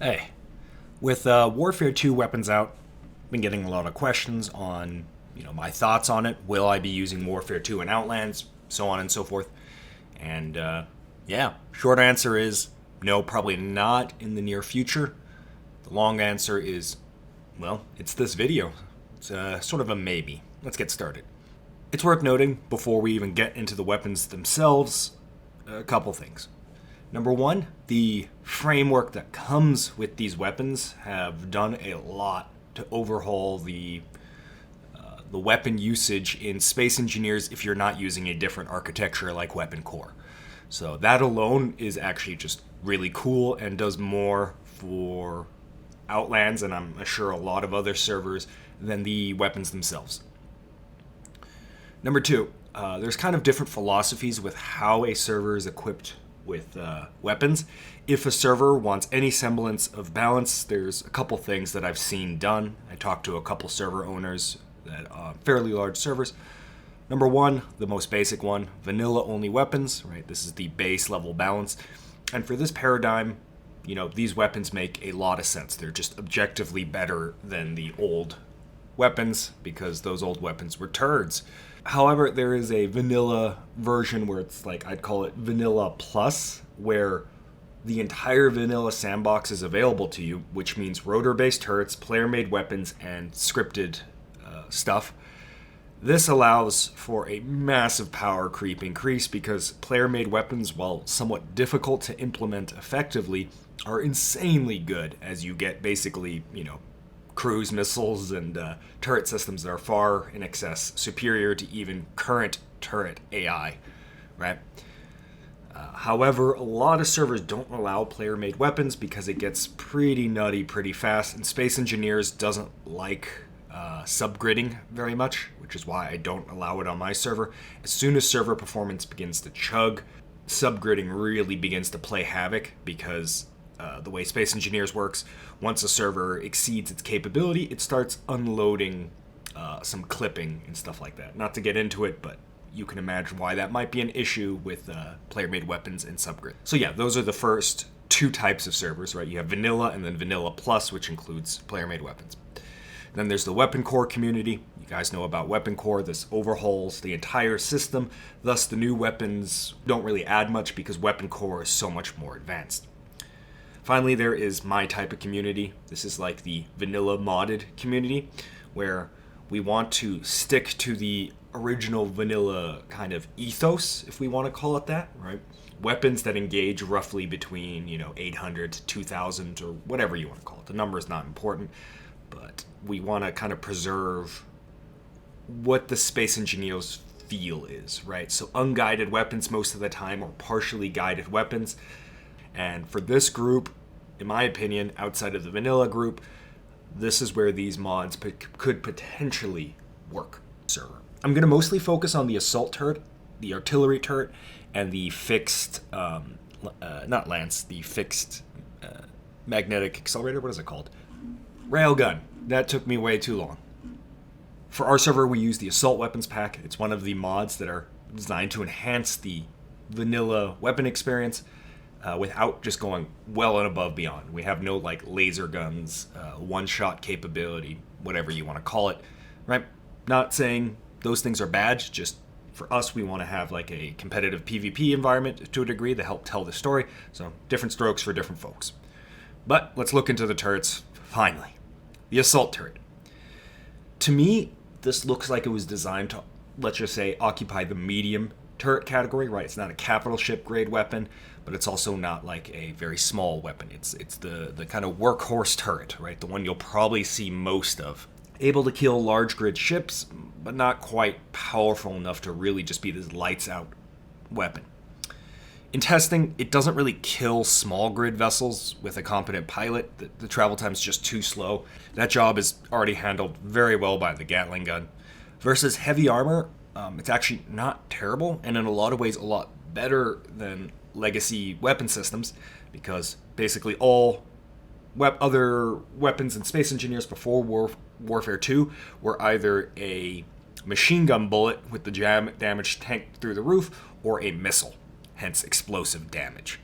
Hey, with Warfare 2 weapons out, been getting a lot of questions on, my thoughts on it. Will I be using Warfare 2 in Outlands, so on and so forth. And yeah, short answer is no, probably not in the near future. The long answer is, well, it's this video. It's sort of a maybe. Let's get started. It's worth noting before we even get into the weapons themselves, a couple things. Number one, the framework that comes with these weapons have done a lot to overhaul the weapon usage in Space Engineers if you're not using a different architecture like Weapon Core. So that alone is actually just really cool and does more for Outlands, and I'm sure a lot of other servers, than the weapons themselves. Number two, there's kind of different philosophies with how a server is equipped with weapons. If a server wants any semblance of balance, there's a couple things that I've seen done. I talked to a couple server owners that are fairly large servers. Number one, the most basic one, vanilla only weapons, right? This is the base level balance. And for this paradigm, these weapons make a lot of sense. They're just objectively better than the old weapons because those old weapons were turds. However, there is a vanilla version where it's like, I'd call it vanilla plus, where the entire vanilla sandbox is available to you, which means rotor-based turrets, player-made weapons, and scripted stuff. This allows for a massive power creep increase because player-made weapons, while somewhat difficult to implement effectively, are insanely good as you get basically, cruise missiles and turret systems that are far in excess, superior to even current turret AI, right? However, a lot of servers don't allow player-made weapons because it gets pretty nutty pretty fast, and Space Engineers doesn't like subgridding very much, which is why I don't allow it on my server. As soon as server performance begins to chug, subgridding really begins to play havoc because the way Space Engineers works, once a server exceeds its capability, it starts unloading some clipping and stuff like that. Not to get into it, but you can imagine why that might be an issue with player-made weapons and subgrid. So yeah, those are the first two types of servers, right? You have vanilla and then vanilla plus, which includes player-made weapons. Then there's the Weapon Core community. You guys know about Weapon Core. This overhauls the entire system. Thus, the new weapons don't really add much because Weapon Core is so much more advanced. Finally, there is my type of community. This is like the vanilla modded community, where we want to stick to the original vanilla kind of ethos, if we want to call it that, right? Weapons that engage roughly between, 800 to 2,000 or whatever you want to call it. The number is not important, but we want to kind of preserve what the Space Engineers feel is, right? So unguided weapons most of the time, or partially guided weapons. And for this group, in my opinion, outside of the vanilla group, this is where these mods could potentially work. Server. I'm going to mostly focus on the assault turret, the artillery turret, and the fixed, not lance, the fixed magnetic accelerator. What is it called? Railgun. That took me way too long. For our server, we use the assault weapons pack. It's one of the mods that are designed to enhance the vanilla weapon experience without just going well and above beyond. We have no laser guns, one-shot capability, whatever you want to call it, right? Not saying those things are bad, just for us, we want to have a competitive PvP environment to a degree to help tell the story. So different strokes for different folks. But let's look into the turrets finally. The assault turret. To me, this looks like it was designed to, let's just say, occupy the medium turret category, right? It's not a capital ship grade weapon, but it's also not a very small weapon. It's the kind of workhorse turret, right? The one you'll probably see most of. Able to kill large grid ships, but not quite powerful enough to really just be this lights out weapon. In testing, it doesn't really kill small grid vessels with a competent pilot. The travel time is just too slow. That job is already handled very well by the Gatling gun. Versus heavy armor, it's actually not terrible, and in a lot of ways a lot better than legacy weapon systems, because basically all other weapons and Space Engineers before Warfare 2 were either a machine gun bullet with the damage tanked through the roof, or a missile, hence explosive damage.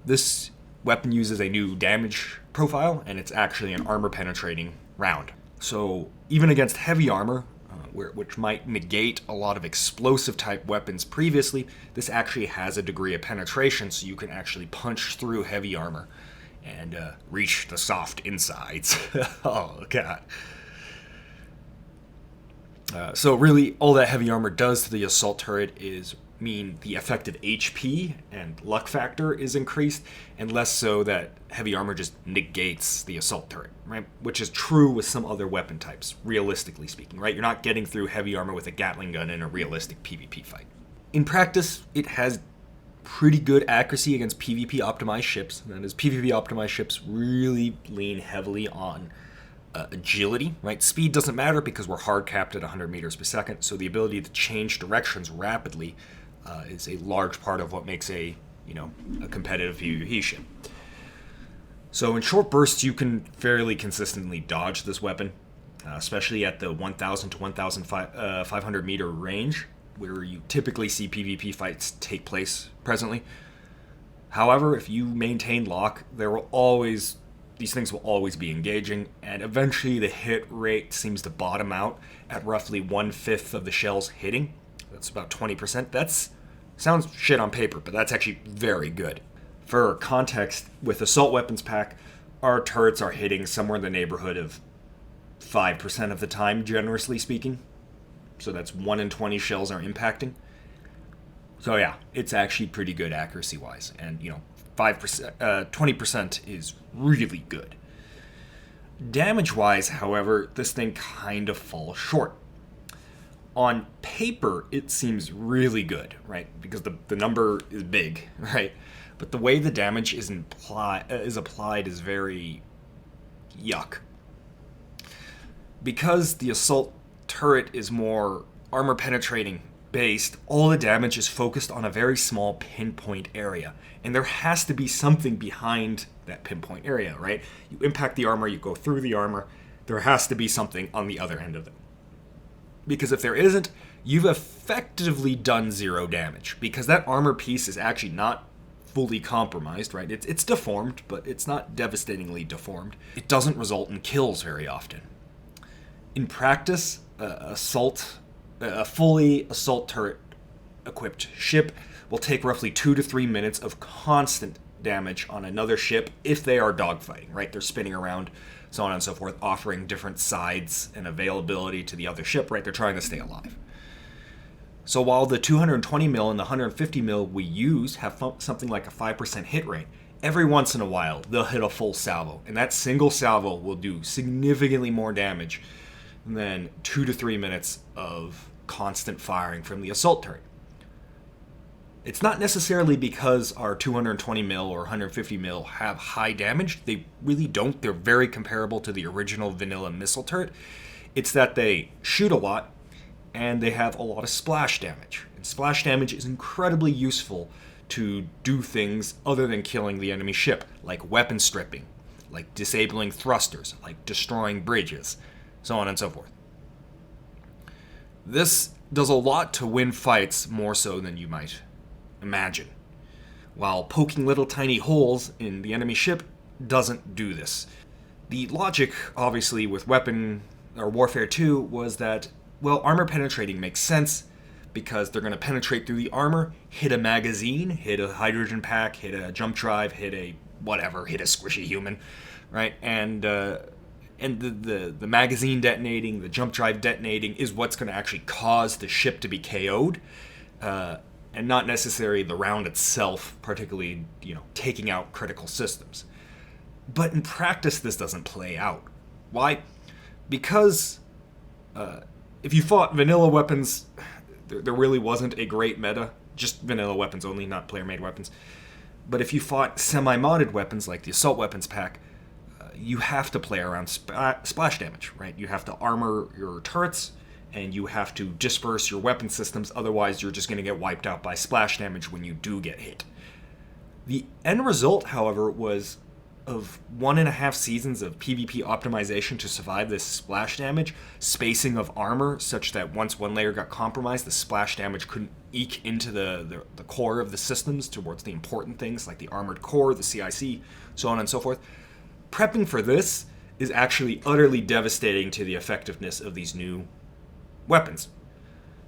This weapon uses a new damage profile, and it's actually an armor-penetrating round. So even against heavy armor, which might negate a lot of explosive-type weapons previously, this actually has a degree of penetration, so you can actually punch through heavy armor and reach the soft insides. Oh, God. So really, all that heavy armor does to the assault turret is mean the effective HP and luck factor is increased, and less so that heavy armor just negates the assault turret, right? Which is true with some other weapon types, realistically speaking, right? You're not getting through heavy armor with a Gatling gun in a realistic PvP fight. In practice, it has pretty good accuracy against PvP optimized ships, and as PvP optimized ships really lean heavily on agility, right? Speed doesn't matter because we're hard capped at 100 meters per second, so the ability to change directions rapidly is a large part of what makes a competitive PvP ship. So in short bursts, you can fairly consistently dodge this weapon, especially at the 1,000 to 1,500 meter range, where you typically see PvP fights take place presently. However, if you maintain lock, these things will always be engaging, and eventually the hit rate seems to bottom out at roughly 1/5 of the shells hitting. That's about 20%. That sounds shit on paper, but that's actually very good. For context, with Assault Weapons Pack, our turrets are hitting somewhere in the neighborhood of 5% of the time, generously speaking. So that's 1 in 20 shells are impacting. So yeah, it's actually pretty good accuracy-wise, and 20% is really good. Damage-wise, however, this thing kind of falls short. On paper, it seems really good, right? Because the number is big, right? But the way the damage is applied is very yuck. Because the assault turret is more armor penetrating based, all the damage is focused on a very small pinpoint area. And there has to be something behind that pinpoint area, right? You impact the armor, you go through the armor, there has to be something on the other end of it. Because if there isn't, you've effectively done 0 damage. Because that armor piece is actually not fully compromised, right? It's deformed, but it's not devastatingly deformed. It doesn't result in kills very often. In practice, a fully assault turret equipped ship will take roughly 2 to 3 minutes of constant damage on another ship if they are dogfighting, right? They're spinning around, so on and so forth, offering different sides and availability to the other ship, right? They're trying to stay alive. So while the 220 mil and the 150 mil we use have something like a 5% hit rate, every once in a while they'll hit a full salvo, and that single salvo will do significantly more damage than 2 to 3 minutes of constant firing from the assault turret. It's not necessarily because our 220 mil or 150 mil have high damage. They really don't. They're very comparable to the original vanilla missile turret. It's that they shoot a lot and they have a lot of splash damage. And splash damage is incredibly useful to do things other than killing the enemy ship, like weapon stripping, like disabling thrusters, like destroying bridges, so on and so forth. This does a lot to win fights more so than you might imagine, while poking little tiny holes in the enemy ship doesn't do this. The logic, obviously, with Weapon or Warfare 2 was that, well, armor penetrating makes sense because they're going to penetrate through the armor, hit a magazine, hit a hydrogen pack, hit a jump drive, hit a squishy human, right? And the magazine detonating, the jump drive detonating is what's going to actually cause the ship to be KO'd. And not necessarily the round itself, particularly, taking out critical systems. But in practice, this doesn't play out. Why? Because if you fought vanilla weapons, there really wasn't a great meta. Just vanilla weapons only, not player-made weapons. But if you fought semi-modded weapons like the Assault Weapons Pack, you have to play around splash damage, right? You have to armor your turrets, and you have to disperse your weapon systems, otherwise you're just going to get wiped out by splash damage when you do get hit. The end result, however, was of 1.5 seasons of PvP optimization to survive this splash damage, spacing of armor such that once one layer got compromised, the splash damage couldn't eke into the core of the systems towards the important things like the armored core, the CIC, so on and so forth. Prepping for this is actually utterly devastating to the effectiveness of these new weapons.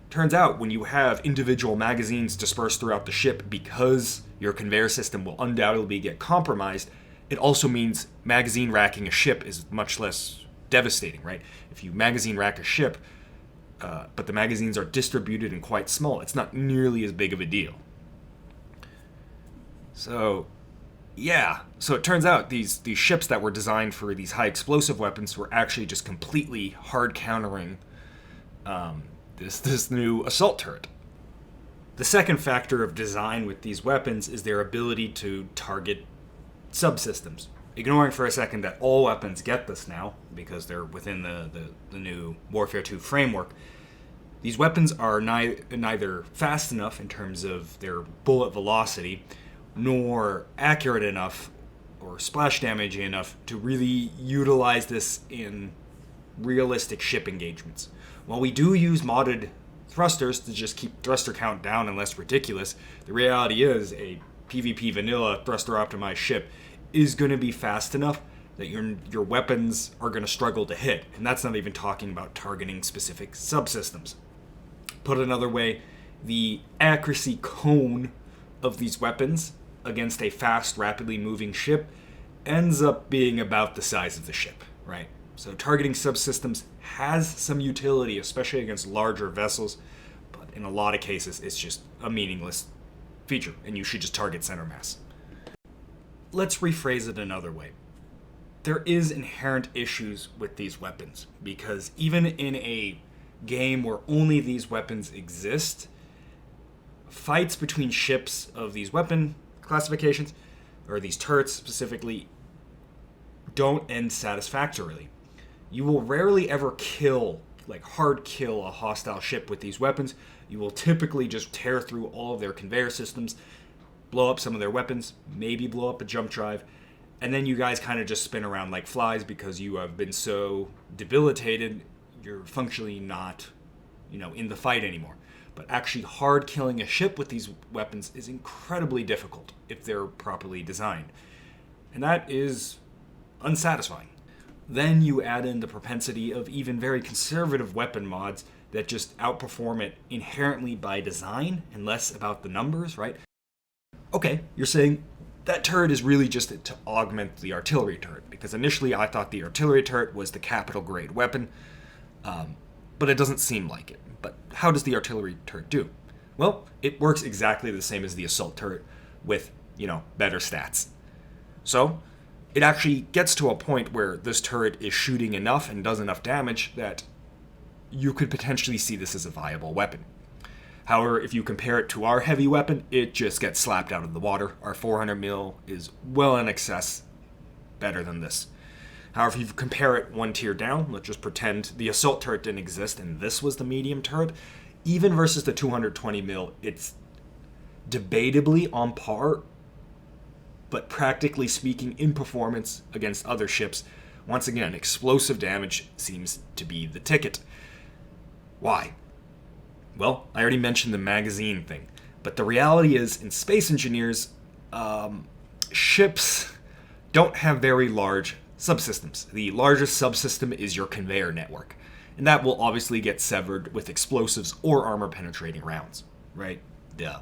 Turns out when you have individual magazines dispersed throughout the ship because your conveyor system will undoubtedly get compromised, it also means magazine racking a ship is much less devastating, right? If you magazine rack a ship, but the magazines are distributed and quite small, it's not nearly as big of a deal. So, yeah. So it turns out these ships that were designed for these high explosive weapons were actually just completely hard countering this new assault turret. The second factor of design with these weapons is their ability to target subsystems. Ignoring for a second that all weapons get this now, because they're within the new Warfare 2 framework, these weapons are neither fast enough in terms of their bullet velocity, nor accurate enough or splash damage enough to really utilize this in realistic ship engagements. While we do use modded thrusters to just keep thruster count down and less ridiculous, the reality is a PvP vanilla thruster optimized ship is going to be fast enough that your weapons are going to struggle to hit, and that's not even talking about targeting specific subsystems. Put another way, the accuracy cone of these weapons against a fast, rapidly moving ship ends up being about the size of the ship, right? So targeting subsystems has some utility, especially against larger vessels, but in a lot of cases it's just a meaningless feature, and you should just target center mass. Let's rephrase it another way. There is inherent issues with these weapons, because even in a game where only these weapons exist, fights between ships of these weapon classifications, or these turrets specifically, don't end satisfactorily. You will rarely ever hard kill a hostile ship with these weapons. You will typically just tear through all of their conveyor systems, blow up some of their weapons, maybe blow up a jump drive, and then you guys kind of just spin around like flies because you have been so debilitated, you're functionally not, in the fight anymore. But actually hard killing a ship with these weapons is incredibly difficult if they're properly designed. And that is unsatisfying. Then you add in the propensity of even very conservative weapon mods that just outperform it inherently by design and less about the numbers, right? Okay, you're saying that turret is really just to augment the artillery turret, because initially I thought the artillery turret was the capital grade weapon, but it doesn't seem like it. But how does the artillery turret do? Well, it works exactly the same as the assault turret with, better stats. So, it actually gets to a point where this turret is shooting enough and does enough damage that you could potentially see this as a viable weapon. However, if you compare it to our heavy weapon, it just gets slapped out of the water. Our 400mm is well in excess better than this. However, if you compare it one tier down, let's just pretend the assault turret didn't exist and this was the medium turret, even versus the 220mm, it's debatably on par, but practically speaking in performance against other ships, once again, explosive damage seems to be the ticket. Why? Well, I already mentioned the magazine thing, but the reality is, in Space Engineers, ships don't have very large subsystems. The largest subsystem is your conveyor network, and that will obviously get severed with explosives or armor-penetrating rounds, right? Duh.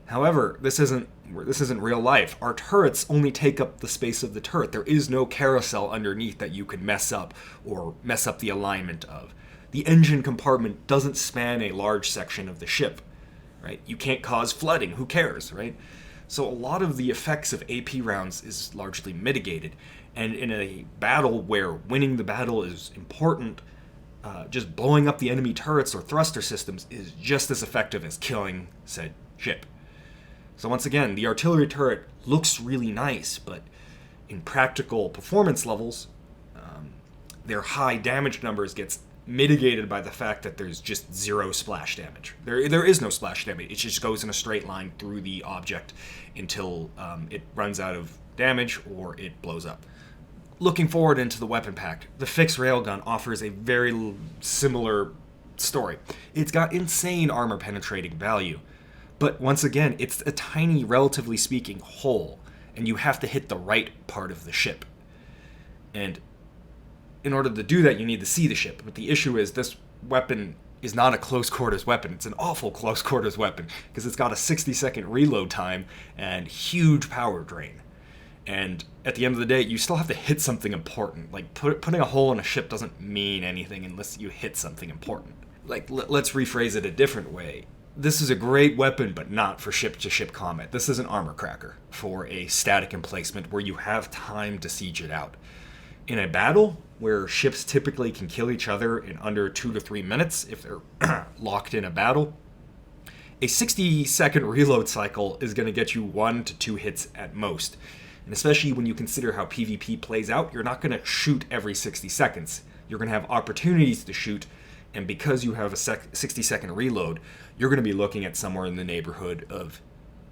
However, this isn't real life. Our turrets only take up the space of the turret. There is no carousel underneath that you could mess up or mess up the alignment of. The engine compartment doesn't span a large section of the ship, right? You can't cause flooding. Who cares, right? So a lot of the effects of AP rounds is largely mitigated. And in a battle where winning the battle is important, just blowing up the enemy turrets or thruster systems is just as effective as killing said ship. So once again, the artillery turret looks really nice, but in practical performance levels, their high damage numbers gets mitigated by the fact that there's just zero splash damage. There is no splash damage. It just goes in a straight line through the object until it runs out of damage or it blows up. Looking forward into the weapon pack, the fixed railgun offers a very similar story. It's got insane armor penetrating value, but once again, it's a tiny, relatively speaking, hole, and you have to hit the right part of the ship. And in order to do that, you need to see the ship. But the issue is this weapon is not a close quarters weapon. It's an awful close quarters weapon because it's got a 60-second reload time and huge power drain. And at the end of the day, you still have to hit something important. Like, putting a hole in a ship doesn't mean anything unless you hit something important. Like, let's rephrase it a different way. This is a great weapon, but not for ship-to-ship combat. This is an armor cracker for a static emplacement where you have time to siege it out. In a battle, where ships typically can kill each other in under 2 to 3 minutes if they're locked in a battle, a 60-second reload cycle is going to get you 1 to 2 hits at most. And especially when you consider how PvP plays out, you're not going to shoot every 60 seconds. You're going to have opportunities to shoot, and because you have a 60-second reload, you're going to be looking at somewhere in the neighborhood of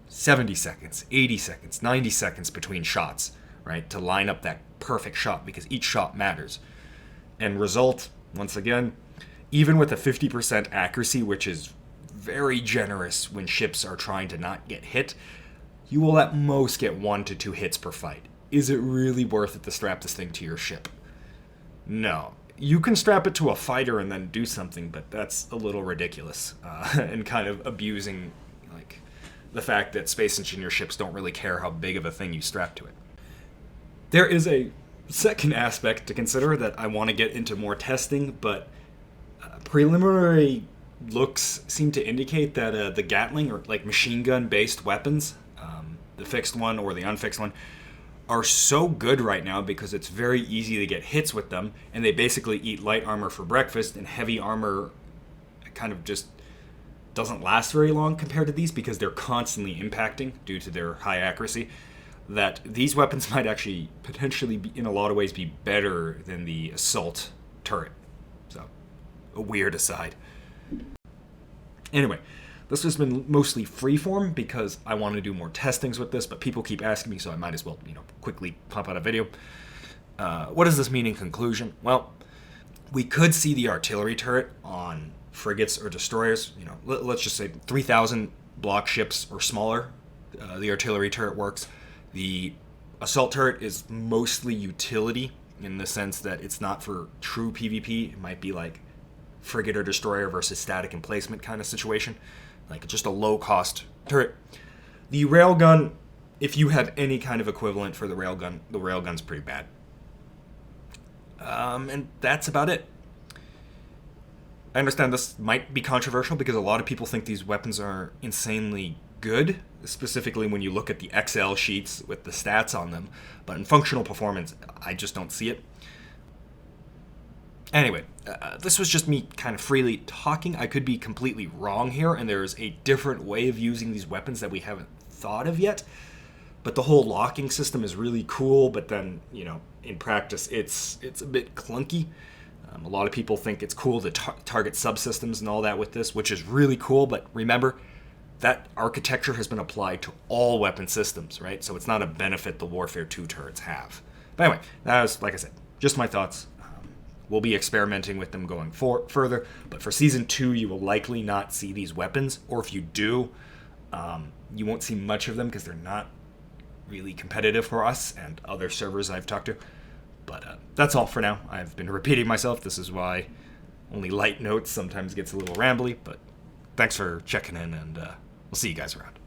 70 seconds, 80 seconds, 90 seconds between shots, right, to line up that perfect shot, because each shot matters. And result, once again, even with a 50% accuracy, which is very generous when ships are trying to not get hit, you will at most get 1 to 2 hits per fight. Is it really worth it to strap this thing to your ship? No. You can strap it to a fighter and then do something, but that's a little ridiculous and kind of abusing like the fact that space engineer ships don't really care how big of a thing you strap to it. There is a second aspect to consider that I want to get into more testing, but preliminary looks seem to indicate that the Gatling, or like machine gun based weapons, the fixed one or the unfixed one, are so good right now because it's very easy to get hits with them, and they basically eat light armor for breakfast, and heavy armor kind of just doesn't last very long compared to these because they're constantly impacting due to their high accuracy, that these weapons might actually potentially be, in a lot of ways, be better than the assault turret. So, a weird aside. Anyway, this has been mostly freeform because I want to do more testings with this, but people keep asking me, so I might as well, quickly pump out a video. What does this mean in conclusion? Well, we could see the artillery turret on frigates or destroyers. Let's just say 3,000 block ships or smaller. The artillery turret works. The assault turret is mostly utility in the sense that it's not for true PvP. It might be like frigate or destroyer versus static emplacement kind of situation, like just a low-cost turret. The railgun, if you have any kind of equivalent for the railgun's pretty bad. And that's about it. I understand this might be controversial because a lot of people think these weapons are insanely good, specifically when you look at the Excel sheets with the stats on them, but in functional performance, I just don't see it. Anyway, this was just me kind of freely talking. I could be completely wrong here, and there's a different way of using these weapons that we haven't thought of yet. But the whole locking system is really cool, but then, in practice, it's a bit clunky. A lot of people think it's cool to target subsystems and all that with this, which is really cool, but remember, that architecture has been applied to all weapon systems, right? So it's not a benefit the Warfare 2 turrets have. But anyway, that was, like I said, just my thoughts. We'll be experimenting with them going further, but for Season 2, you will likely not see these weapons, or if you do, you won't see much of them because they're not really competitive for us and other servers I've talked to. But that's all for now. I've been repeating myself. This is why only light notes sometimes gets a little rambly, but thanks for checking in, and we'll see you guys around.